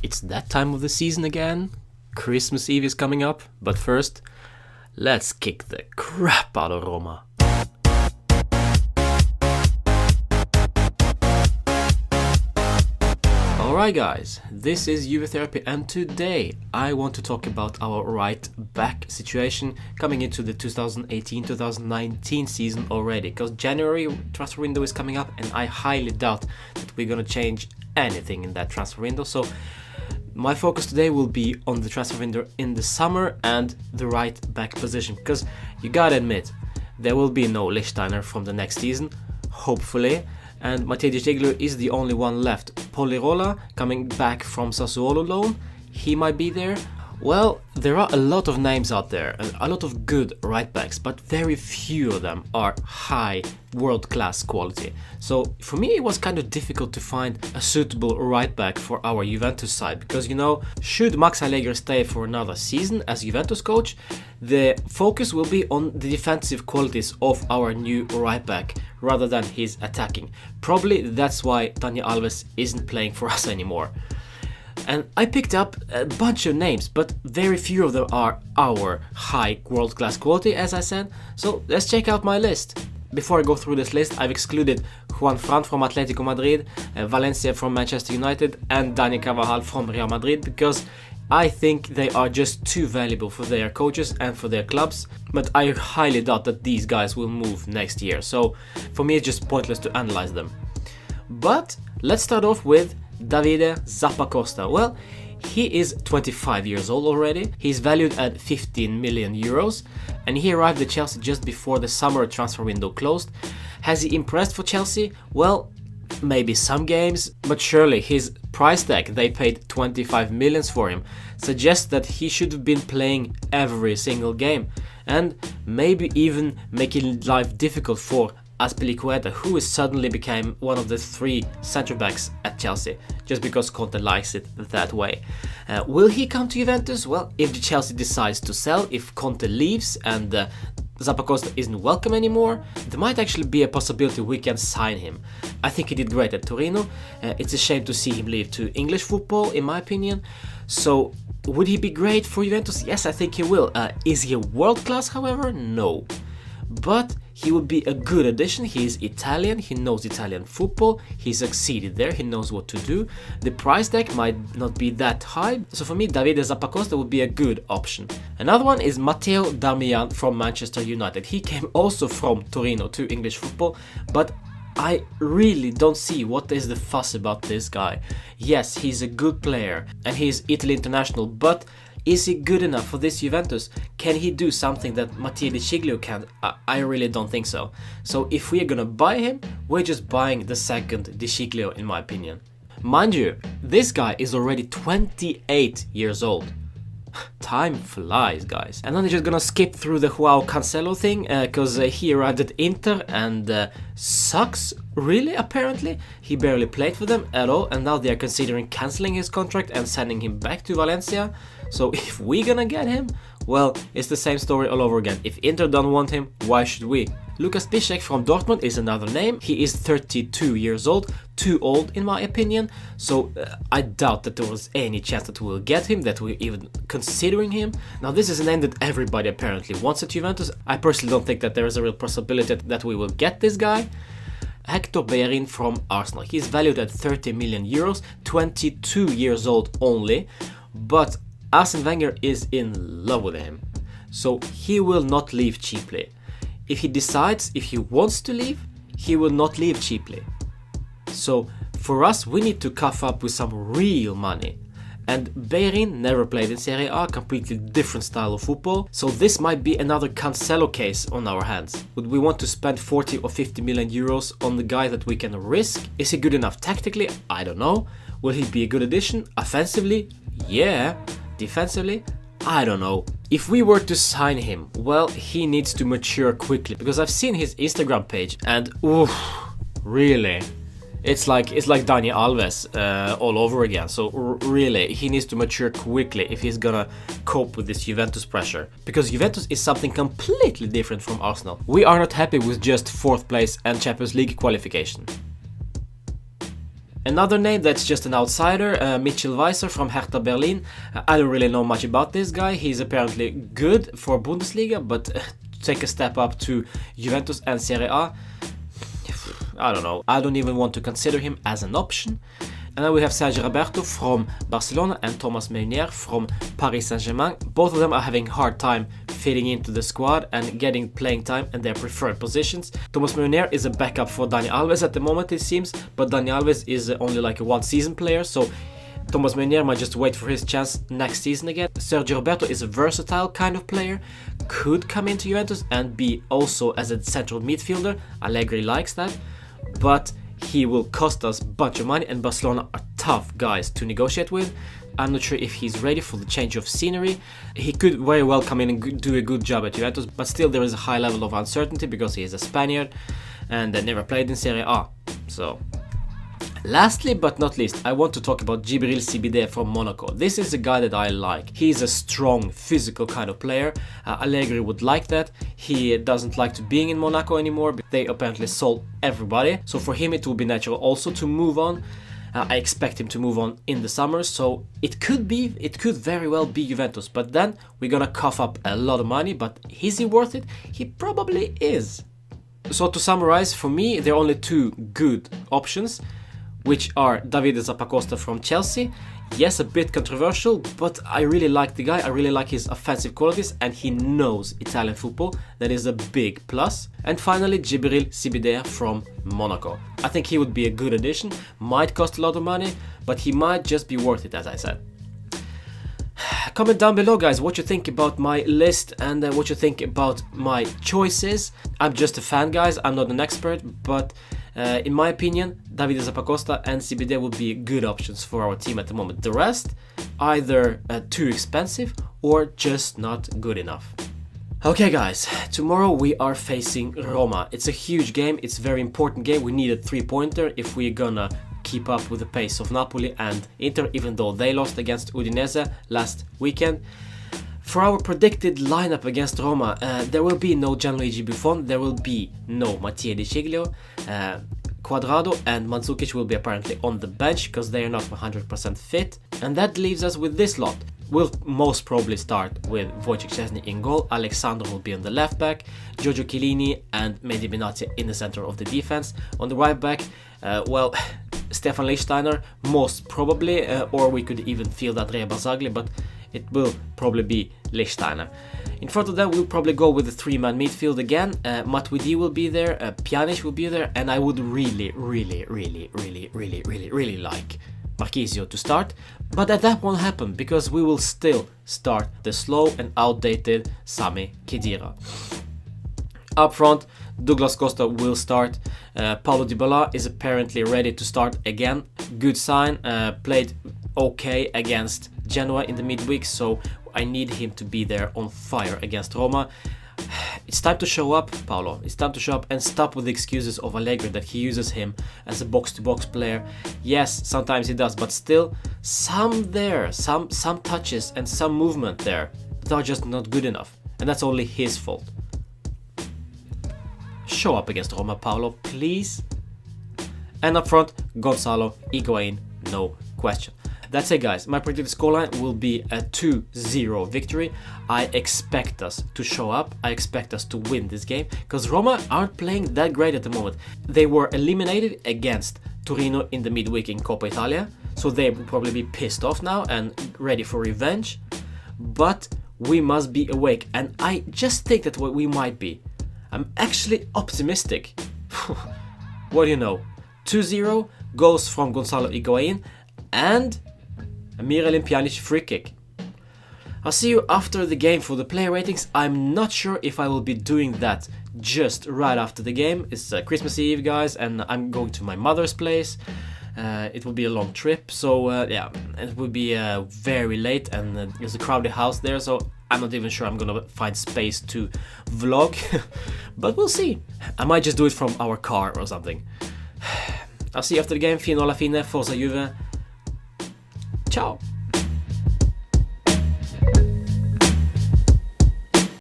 It's that time of the season again. Christmas Eve is coming up, but first, let's kick the crap out of Roma. Alright guys, this is Juve Therapy, and today I want to talk about our right back situation coming into the 2018-2019 season already, because January transfer window is coming up and I highly doubt that we're gonna change anything in that transfer window. So my focus today will be on the transfer window in the summer and the right back position, because you gotta admit, there will be no Lichtsteiner from the next season, hopefully, and Matteo Di Giglio is the only one left. Polirola, coming back from Sassuolo loan, he might be there. Well, there are a lot of names out there, and a lot of good right backs, but very few of them are high world-class quality. So for me it was kind of difficult to find a suitable right back for our Juventus side, because, you know, should Max Allegri stay for another season as Juventus coach, the focus will be on the defensive qualities of our new right back rather than his attacking. Probably that's why Dani Alves isn't playing for us anymore. And I picked up a bunch of names, but very few of them are our high world-class quality, as I said. So let's check out my list. Before I go through this list, I've excluded Juan Fran from Atletico Madrid, Valencia from Manchester United, and Dani Carvajal from Real Madrid, because I think they are just too valuable for their coaches and for their clubs, but I highly doubt that these guys will move next year. So for me it's just pointless to analyze them. But let's start off with Davide Zappacosta. Well, he is 25 years old already. He's valued at 15 million euros, and he arrived at Chelsea just before the summer transfer window closed. Has he impressed for Chelsea? Well, maybe some games, but surely his price tag, they paid 25 millions for him, suggests that he should have been playing every single game, and maybe even making life difficult for Azpilicueta, who is suddenly became one of the three centre backs at Chelsea, just because Conte likes it that way. Will he come to Juventus? Well, if the Chelsea decides to sell, if Conte leaves and Zappacosta isn't welcome anymore, there might actually be a possibility we can sign him. I think he did great at Torino. It's a shame to see him leave to English football, in my opinion. So would he be great for Juventus? Yes, I think he will. Is he a world class, however? No. But he would be a good addition. He is Italian, he knows Italian football, he succeeded there, he knows what to do. The price tag might not be that high, so for me Davide Zappacosta would be a good option. Another one is Matteo Darmian from Manchester United. He came also from Torino to English football, but I really don't see what is the fuss about this guy. Yes, he's a good player and he's Italy international, but is he good enough for this Juventus? Can he do something that Matteo Di Giglio can? I really don't think so. So if we are gonna buy him, we're just buying the second Di Giglio, in my opinion. Mind you, this guy is already 28 years old. Time flies, guys. And then I'm just gonna skip through the Joao Cancelo thing, because he arrived at Inter and sucks, really, apparently. He barely played for them at all, and now they are considering cancelling his contract and sending him back to Valencia. So if we're gonna get him, well, it's the same story all over again. If Inter don't want him, why should we? Lukas Piszczek from Dortmund is another name. He is 32 years old, too old in my opinion, so I doubt that there was any chance that we'll get him, that we're even considering him. Now this is a name that everybody apparently wants at Juventus. I personally don't think that there is a real possibility that we will get this guy. Hector Bellerin from Arsenal. He's valued at 30 million euros, 22 years old only, but Arsene Wenger is in love with him, so he will not leave cheaply. If he decides, if he wants to leave, he will not leave cheaply. So for us, we need to cough up with some real money. And Bellerin never played in Serie A, completely different style of football, so this might be another Cancelo case on our hands. Would we want to spend 40 or 50 million euros on the guy that we can risk? Is he good enough tactically? I don't know. Will he be a good addition? Offensively? Yeah. Defensively? I don't know. If we were to sign him, well, he needs to mature quickly, because I've seen his Instagram page and oof, really, it's like Dani Alves all over again. So really, he needs to mature quickly if he's gonna cope with this Juventus pressure, because Juventus is something completely different from Arsenal. We are not happy with just 4th place and Champions League qualification. Another name that's just an outsider, Mitchell Weiser from Hertha Berlin. I don't really know much about this guy. He's apparently good for Bundesliga, but take a step up to Juventus and Serie A, I don't know. I don't even want to consider him as an option. And then we have Sergio Roberto from Barcelona and Thomas Meunier from Paris Saint-Germain. Both of them are having a hard time fitting into the squad and getting playing time in their preferred positions. Thomas Meunier is a backup for Dani Alves at the moment, it seems, but Dani Alves is only like a one-season player, so Thomas Meunier might just wait for his chance next season again. Sergio Roberto is a versatile kind of player, could come into Juventus and be also as a central midfielder. Allegri likes that, but he will cost us a bunch of money, and Barcelona are tough guys to negotiate with. I'm not sure if he's ready for the change of scenery. He could very well come in and do a good job at Juventus, but still there is a high level of uncertainty because he is a Spaniard and never played in Serie A. So, lastly but not least, I want to talk about Djibril Sibide from Monaco. This is a guy that I like. He's a strong, physical kind of player. Allegri would like that. He doesn't like to being in Monaco anymore. They apparently sold everybody. So for him it will be natural also to move on. I expect him to move on in the summer, so it could very well be Juventus. But then we're gonna cough up a lot of money, but is he worth it? He probably is. So to summarize, for me, there are only two good options, which are Davide Zappacosta from Chelsea. Yes, a bit controversial, but I really like the guy. I really like his offensive qualities, and he knows Italian football. That is a big plus. And finally, Djibril Sibide from Monaco. I think he would be a good addition. Might cost a lot of money, but he might just be worth it, as I said. Comment down below, guys, what you think about my list and what you think about my choices. I'm just a fan, guys. I'm not an expert, but in my opinion, Davide Zappacosta and Sibide would be good options for our team at the moment. The rest, either too expensive or just not good enough. Okay, guys, tomorrow we are facing Roma. It's a huge game. It's a very important game. We need a 3-pointer if we're gonna keep up with the pace of Napoli and Inter, even though they lost against Udinese last weekend. For our predicted lineup against Roma, there will be no Gianluigi Buffon, there will be no Mattia Di Ciglio, Cuadrado and Mandzukic will be apparently on the bench because they are not 100% fit. And that leaves us with this lot. We'll most probably start with Wojciech Szczesny in goal, Alexandro will be on the left back, Giorgio Chiellini and Mehdi Benatia in the center of the defense. On the right back, well, Stefan Lichtsteiner most probably, or we could even field Andrea Barzagli, but it will probably be Lichtsteiner. In front of that, we'll probably go with the 3-man midfield again. Matuidi will be there, Pjanic will be there, and I would really like Marchisio to start. But that won't happen because we will still start the slow and outdated Sami Khedira. Up front, Douglas Costa will start. Paulo Dybala is apparently ready to start again. Good sign. Played okay against Genoa in the midweek, so I need him to be there on fire against Roma. It's time to show up, Paulo. It's time to show up and stop with the excuses of Allegri that he uses him as a box-to-box player. Yes, sometimes he does, but still, some touches and some movement there that are just not good enough, and that's only his fault. Show up against Roma, Paulo, please. And up front, Gonzalo Higuain, no question. That's it, guys. My predicted scoreline will be a 2-0 victory. I expect us to show up. I expect us to win this game because Roma aren't playing that great at the moment. They were eliminated against Torino in the midweek in Coppa Italia, so they will probably be pissed off now and ready for revenge. But we must be awake, and I just think that we might be. I'm actually optimistic. What do you know? 2-0, goals from Gonzalo Higuain and a Miralem Pjanic free kick. I'll see you after the game for the player ratings. I'm not sure if I will be doing that just right after the game. It's Christmas Eve, guys, and I'm going to my mother's place. It will be a long trip, so yeah, it will be very late, and there's a crowded house there, so I'm not even sure I'm gonna find space to vlog, but we'll see. I might just do it from our car or something. I'll see you after the game. Fino alla fine, Forza Juve. Ciao!